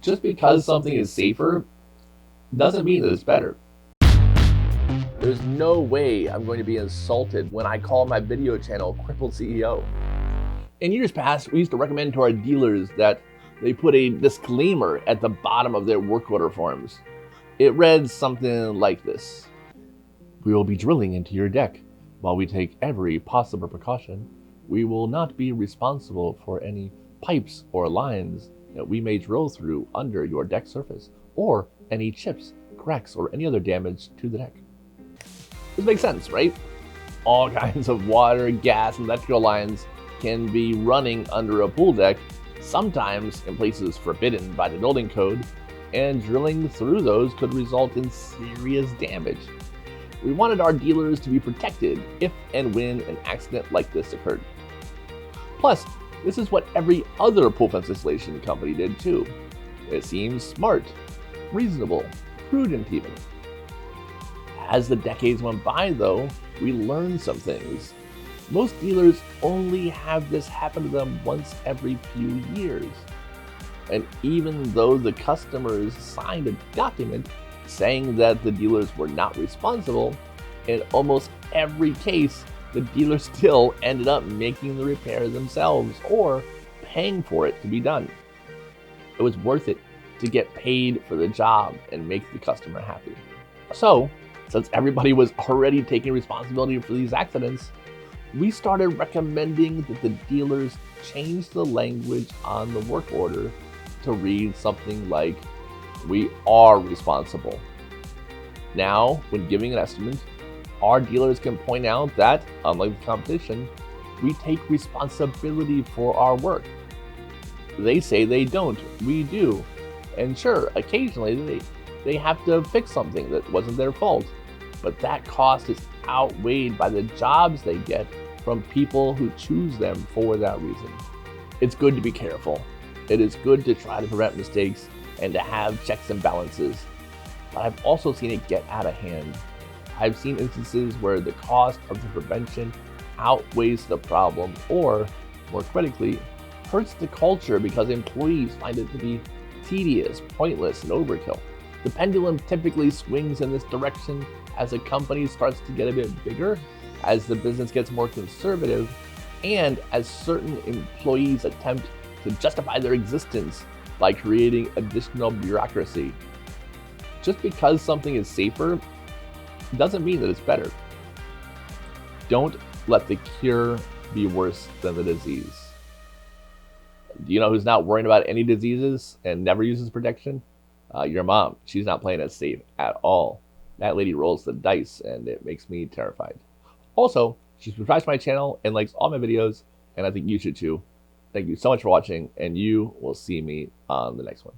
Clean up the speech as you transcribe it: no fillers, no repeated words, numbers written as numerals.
Just because something is safer doesn't mean that it's better. There's no way I'm going to be insulted when I call my video channel Crippled CEO. In years past, we used to recommend to our dealers that they put a disclaimer at the bottom of their work order forms. It read something like this: "We will be drilling into your deck. While we take every possible precaution, we will not be responsible for any pipes or lines that we may drill through under your deck surface, or any chips, cracks, or any other damage to the deck." This makes sense, right? All kinds of water, gas, and electrical lines can be running under a pool deck, sometimes in places forbidden by the building code, and drilling through those could result in serious damage. We wanted our dealers to be protected if and when an accident like this occurred. Plus, this is what every other pool fence installation company did too. It seems smart, reasonable, prudent even. As the decades went by though, we learned some things. Most dealers only have this happen to them once every few years. And even though the customers signed a document saying that the dealers were not responsible, in almost every case, the dealer still ended up making the repair themselves or paying for it to be done. It was worth it to get paid for the job and make the customer happy. So, since everybody was already taking responsibility for these accidents, we started recommending that the dealers change the language on the work order to read something like, "We are responsible." Now, when giving an estimate, our dealers can point out that, unlike the competition, we take responsibility for our work. They say they don't, we do. And sure, occasionally they have to fix something that wasn't their fault, but that cost is outweighed by the jobs they get from people who choose them for that reason. It's good to be careful. It is good to try to prevent mistakes and to have checks and balances, but I've also seen it get out of hand. I've seen instances where the cost of the prevention outweighs the problem, or, more critically, hurts the culture because employees find it to be tedious, pointless, and overkill. The pendulum typically swings in this direction as a company starts to get a bit bigger, as the business gets more conservative, and as certain employees attempt to justify their existence by creating additional bureaucracy. Just because something is safer doesn't mean that it's better. Don't let the cure be worse than the disease. Do you know who's not worrying about any diseases and never uses protection? Your mom. She's not playing it safe at all. That lady rolls the dice and it makes me terrified. Also, she subscribes to my channel and likes all my videos, and I think you should too. Thank you so much for watching, and you will see me on the next one.